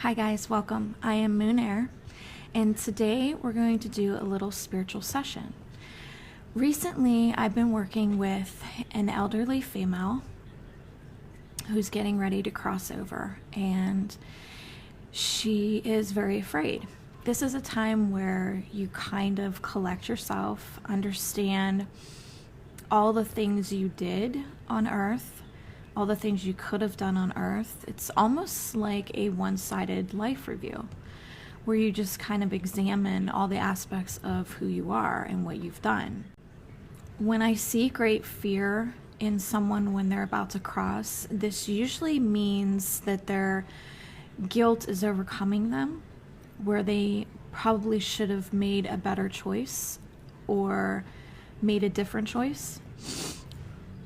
Hi guys, welcome. I am Moon Air, and today we're going to do a little spiritual session. Recently, I've been working with an elderly female who's getting ready to cross over, and she is very afraid. This is a time where you kind of collect yourself, understand all the things you did on Earth, all the things you could have done on Earth. It's almost like a one-sided life review where you just kind of examine all the aspects of who you are and what you've done. When I see great fear in someone when they're about to cross, this usually means that their guilt is overcoming them, where they probably should have made a better choice or made a different choice.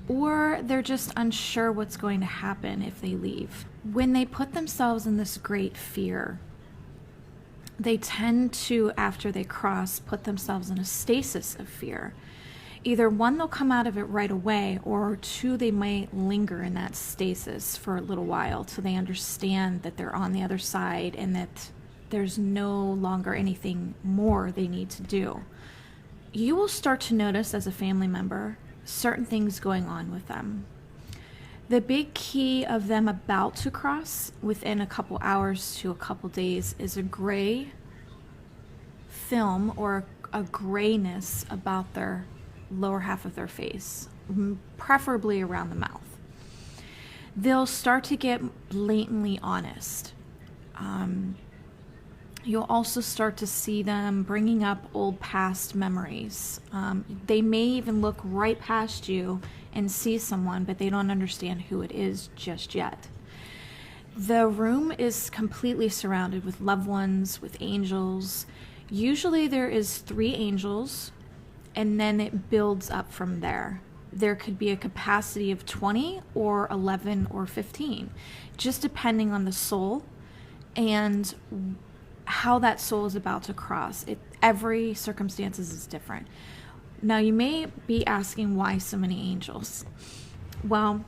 Or they're just unsure what's going to happen if they leave. When they put themselves in this great fear, they tend to, after they cross, put themselves in a stasis of fear. Either one, they'll come out of it right away, or two, they might linger in that stasis for a little while till they understand that they're on the other side and that there's no longer anything more they need to do. You will start to notice as a family member certain things going on with them. The big key of them about to cross within a couple hours to a couple days is a gray film or a grayness about their lower half of their face, preferably around the mouth. They'll start to get blatantly honest. You'll also start to see them bringing up old past memories. They may even look right past you and see someone, but they don't understand who it is just yet. The room is completely surrounded with loved ones, with angels. Usually there is 3 angels, and then it builds up from there. There could be a capacity of 20 or 11 or 15, just depending on the soul and how that soul is about to cross. Every circumstances is different. Now you may be asking why so many angels. Well,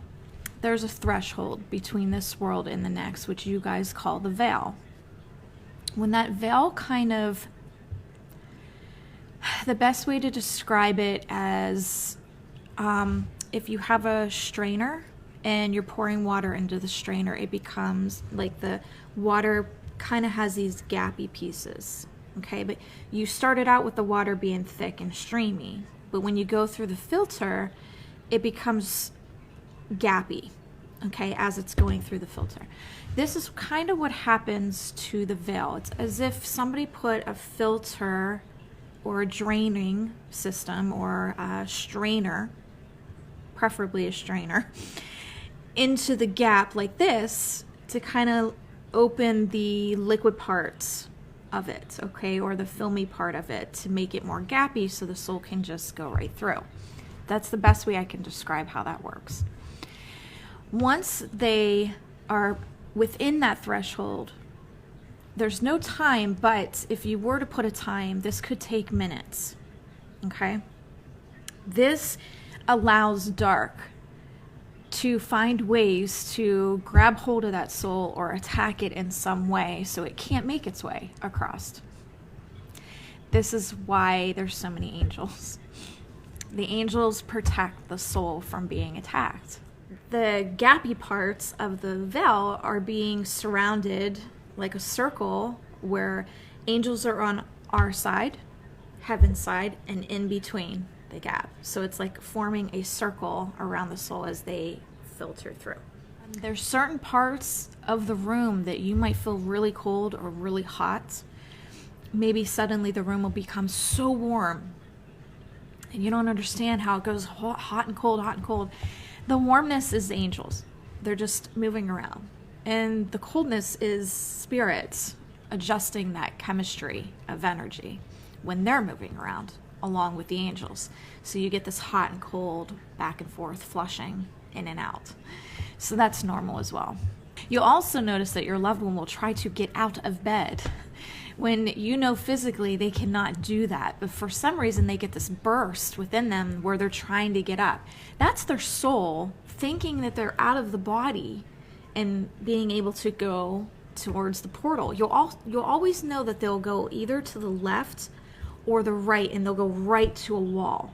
there's a threshold between this world and the next, which you guys call the veil. When that veil the best way to describe it as if you have a strainer and you're pouring water into the strainer, it becomes like the water kind of has these gappy pieces, okay? But you started out with the water being thick and streamy, but when you go through the filter, it becomes gappy, okay, as it's going through the filter. This is kind of what happens to the veil. It's as if somebody put a filter or a draining system or a strainer, preferably a strainer, into the gap like this to kind of open the liquid parts of it, okay, or the filmy part of it to make it more gappy so the soul can just go right through. That's the best way I can describe how that works. Once they are within that threshold, there's no time, but if you were to put a time, this could take minutes, okay? This allows dark to find ways to grab hold of that soul or attack it in some way so it can't make its way across. This is why there's so many angels. The angels protect the soul from being attacked. The gappy parts of the veil are being surrounded like a circle where angels are on our side, heaven's side, and in between the gap. So it's like forming a circle around the soul as they filter through. There's certain parts of the room that you might feel really cold or really hot. Maybe suddenly the room will become so warm and you don't understand how it goes hot and cold, hot and cold. The warmness is the angels. They're just moving around. And the coldness is spirits adjusting that chemistry of energy when they're moving around along with the angels. So you get this hot and cold back and forth flushing in and out. So that's normal as well. You'll also notice that your loved one will try to get out of bed when you know physically they cannot do that, but for some reason they get this burst within them where they're trying to get up. That's their soul thinking that they're out of the body and being able to go towards the portal. You'll always know that they'll go either to the left or the right, and they'll go right to a wall.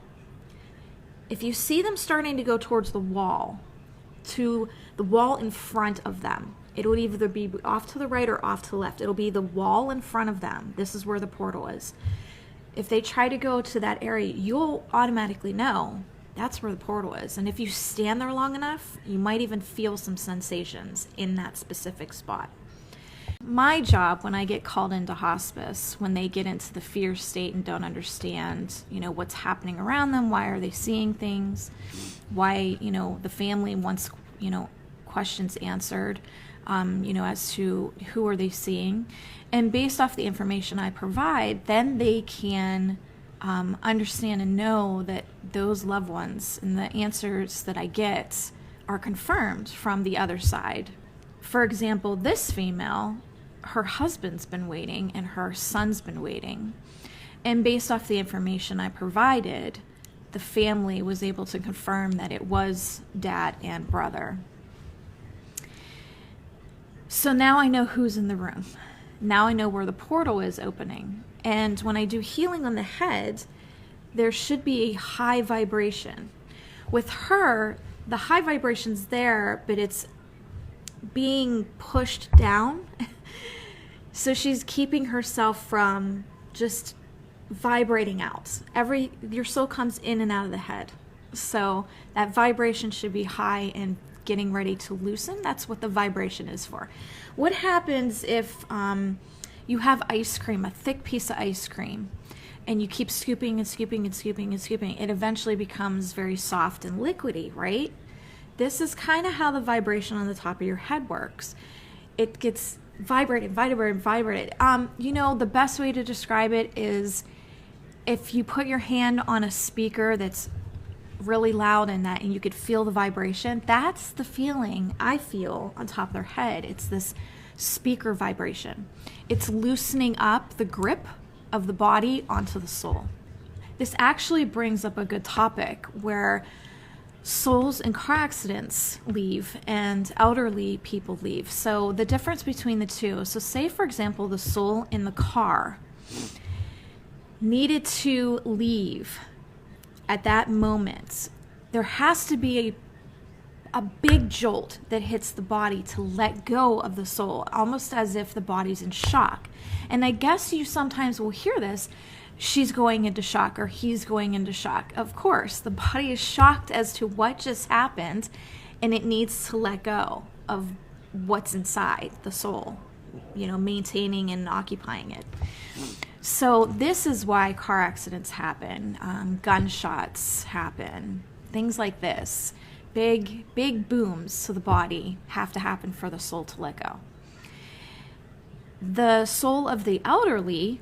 If you see them starting to go towards the wall in front of them, it would either be off to the right or off to the left. It'll be the wall in front of them. This is where the portal is. If they try to go to that area, you'll automatically know that's where the portal is. And if you stand there long enough, you might even feel some sensations in that specific spot. My job when I get called into hospice, when they get into the fear state and don't understand, what's happening around them, why are they seeing things, why, the family wants, questions answered, as to who are they seeing. And based off the information I provide, then they can understand and know that those loved ones and the answers that I get are confirmed from the other side. For example, this female, her husband's been waiting and her son's been waiting. And based off the information I provided, the family was able to confirm that it was dad and brother. So now I know who's in the room. Now I know where the portal is opening. And when I do healing on the head, there should be a high vibration. With her, the high vibration's there, but it's being pushed down. So she's keeping herself from just vibrating out. Your soul comes in and out of the head. So that vibration should be high and getting ready to loosen. That's what the vibration is for. What happens if you have ice cream, a thick piece of ice cream, and you keep scooping and scooping and scooping and scooping? It eventually becomes very soft and liquidy, right? This is kind of how the vibration on the top of your head works. It gets vibrated. The best way to describe it is if you put your hand on a speaker that's really loud and you could feel the vibration. That's the feeling I feel on top of their head. It's this speaker vibration. It's loosening up the grip of the body onto the soul. This actually brings up a good topic where souls in car accidents leave and elderly people leave. So the difference between the two. So say, for example, the soul in the car needed to leave at that moment. There has to be a big jolt that hits the body to let go of the soul, almost as if the body's in shock. And I guess you sometimes will hear this, she's going into shock or he's going into shock. Of course, the body is shocked as to what just happened, and it needs to let go of what's inside the soul, maintaining and occupying it. So this is why car accidents happen, gunshots happen, things like this. Big booms to the body have to happen for the soul to let go. The soul of the elderly,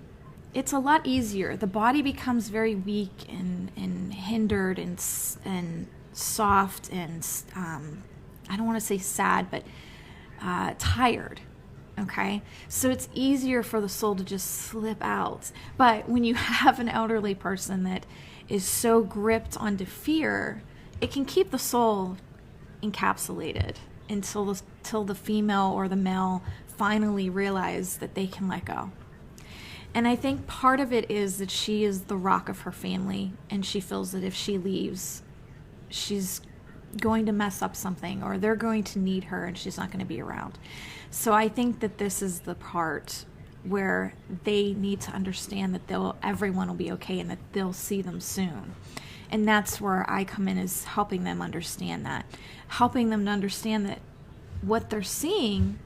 it's a lot easier. The body becomes very weak and hindered and soft and I don't want to say sad, but tired. Okay, so it's easier for the soul to just slip out. But when you have an elderly person that is so gripped onto fear, it can keep the soul encapsulated until the female or the male finally realize that they can let go. And I think part of it is that she is the rock of her family, and she feels that if she leaves, she's going to mess up something, or they're going to need her and she's not going to be around. So I think that this is the part where they need to understand that everyone will be okay and that they'll see them soon. And that's where I come in, is helping them understand that. Helping them to understand that what they're seeing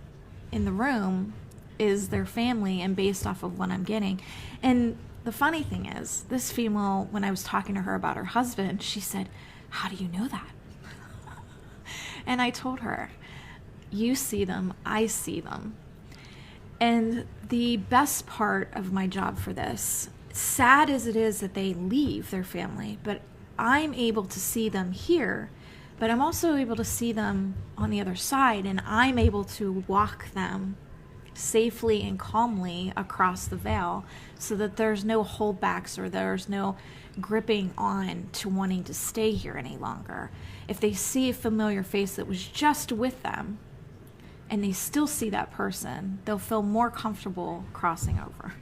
in the room is their family, and based off of what I'm getting. And the funny thing is, this female, when I was talking to her about her husband, she said, "How do you know that?" And I told her, you see them, I see them. And the best part of my job for this, sad as it is that they leave their family, but I'm able to see them here, but I'm also able to see them on the other side, and I'm able to walk them safely and calmly across the veil so that there's no holdbacks or there's no gripping on to wanting to stay here any longer. If they see a familiar face that was just with them and they still see that person, they'll feel more comfortable crossing over.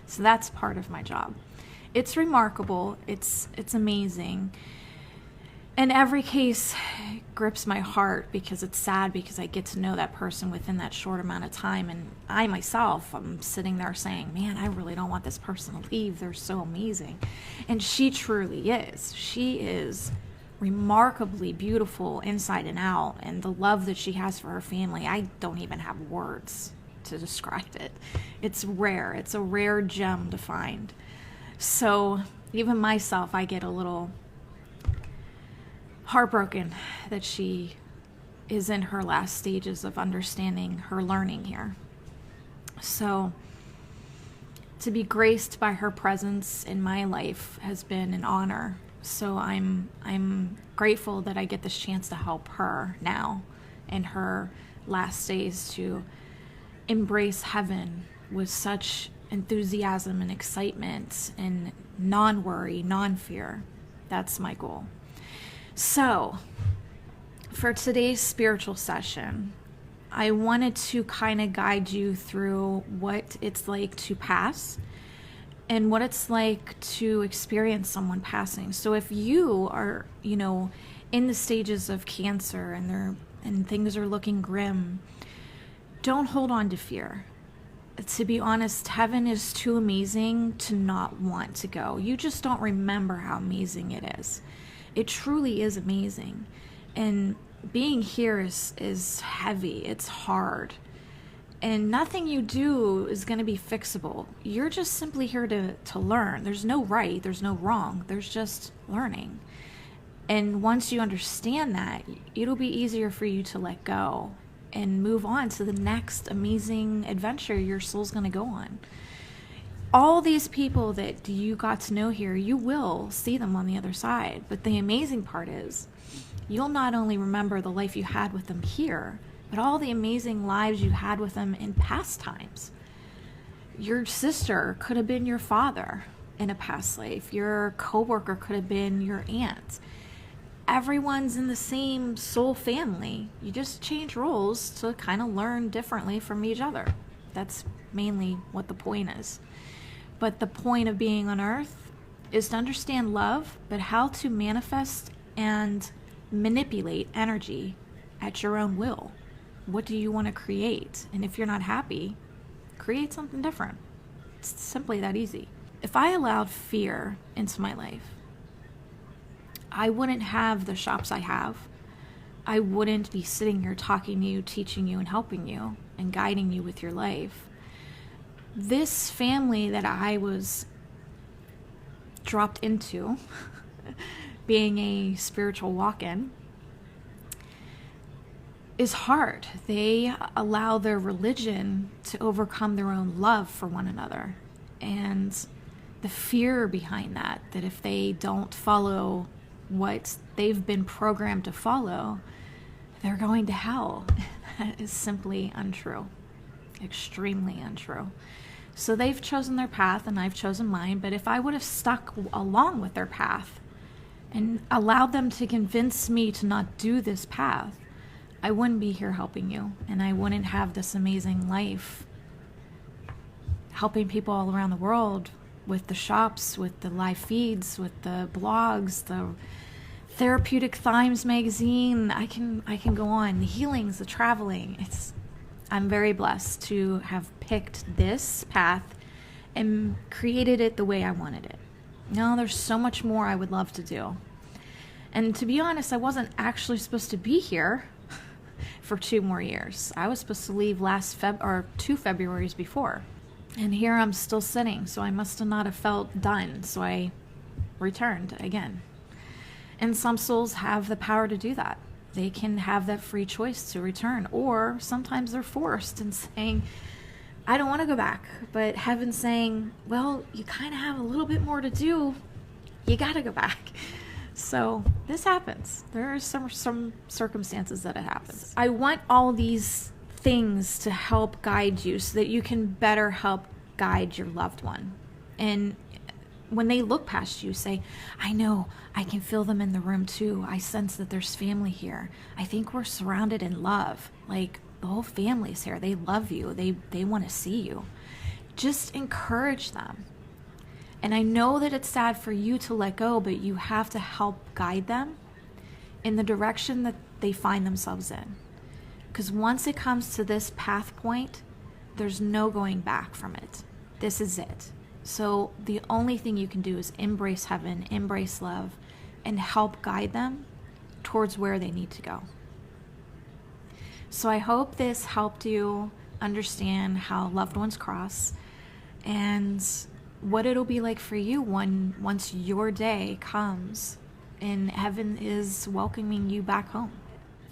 So that's part of my job. It's remarkable. It's amazing. And every case grips my heart because it's sad, because I get to know that person within that short amount of time. And I myself, I'm sitting there saying, man, I really don't want this person to leave. They're so amazing. And she truly is. She is remarkably beautiful inside and out. And the love that she has for her family, I don't even have words to describe it. It's rare. It's a rare gem to find. So even myself, I get a little heartbroken that she is in her last stages of understanding her learning here. So to be graced by her presence in my life has been an honor. So I'm grateful that I get this chance to help her now in her last days to embrace heaven with such enthusiasm and excitement and non-worry, non-fear. That's my goal. So, for today's spiritual session, I wanted to kind of guide you through what it's like to pass and what it's like to experience someone passing. So if you are, in the stages of cancer and things are looking grim, don't hold on to fear. To be honest, heaven is too amazing to not want to go. You just don't remember how amazing it is. It truly is amazing. And being here is heavy. It's hard. And nothing you do is going to be fixable. You're just simply here to learn. There's no right. There's no wrong. There's just learning. And once you understand that, it'll be easier for you to let go and move on to the next amazing adventure your soul's going to go on. All these people that you got to know here, you will see them on the other side. But the amazing part is, you'll not only remember the life you had with them here, but all the amazing lives you had with them in past times. Your sister could have been your father in a past life. Your coworker could have been your aunt. Everyone's in the same soul family. You just change roles to kind of learn differently from each other. That's mainly what the point is. But the point of being on earth is to understand love, but how to manifest and manipulate energy at your own will. What do you want to create? And if you're not happy, create something different. It's simply that easy. If I allowed fear into my life, I wouldn't have the shops I have. I wouldn't be sitting here talking to you, teaching you, and helping you, and guiding you with your life. This family that I was dropped into, being a spiritual walk-in, is hard. They allow their religion to overcome their own love for one another. And the fear behind that if they don't follow what they've been programmed to follow, they're going to hell. That is simply untrue. Extremely untrue. So they've chosen their path and I've chosen mine, but if I would have stuck along with their path and allowed them to convince me to not do this path, I wouldn't be here helping you, and I wouldn't have this amazing life helping people all around the world with the shops, with the live feeds, with the blogs, the Therapeutic Times magazine. I can go on. The healings, the traveling. I'm very blessed to have picked this path and created it the way I wanted it. No, there's so much more I would love to do. And to be honest, I wasn't actually supposed to be here for 2 more years. I was supposed to leave 2 Februaries before. And here I'm still sitting, so I must not have felt done. So I returned again. And some souls have the power to do that. They can have that free choice to return, or sometimes they're forced and saying, I don't want to go back. But heaven's saying, well, you kind of have a little bit more to do. You got to go back. So this happens. There are some circumstances that it happens. I want all these things to help guide you so that you can better help guide your loved one. And when they look past you, say, I know, I can feel them in the room too. I sense that there's family here. I think we're surrounded in love. Like The whole family's here. They love you. They want to see you. Just encourage them. And I know that it's sad for you to let go, but you have to help guide them in the direction that they find themselves in. Because once it comes to this path point, there's no going back from it. This is it. So the only thing you can do is embrace heaven, embrace love, and help guide them towards where they need to go. So I hope this helped you understand how loved ones cross and what it'll be like for you once your day comes and heaven is welcoming you back home.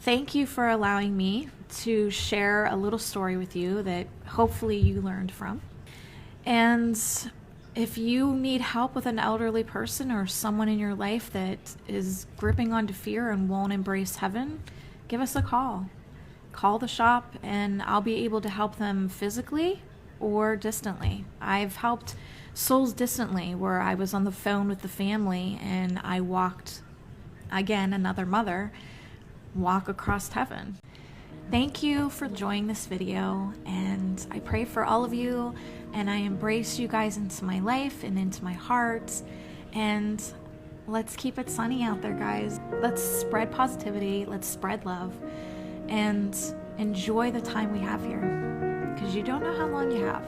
Thank you for allowing me to share a little story with you that hopefully you learned from. And if you need help with an elderly person or someone in your life that is gripping onto fear and won't embrace heaven, give us a call. Call the shop and I'll be able to help them physically or distantly. I've helped souls distantly where I was on the phone with the family and I walked, again, another mother, walk across heaven. Thank you for joining this video, and I pray for all of you, and I embrace you guys into my life and into my heart, and let's keep it sunny out there, guys. Let's spread positivity, let's spread love, and enjoy the time we have here, because you don't know how long you have.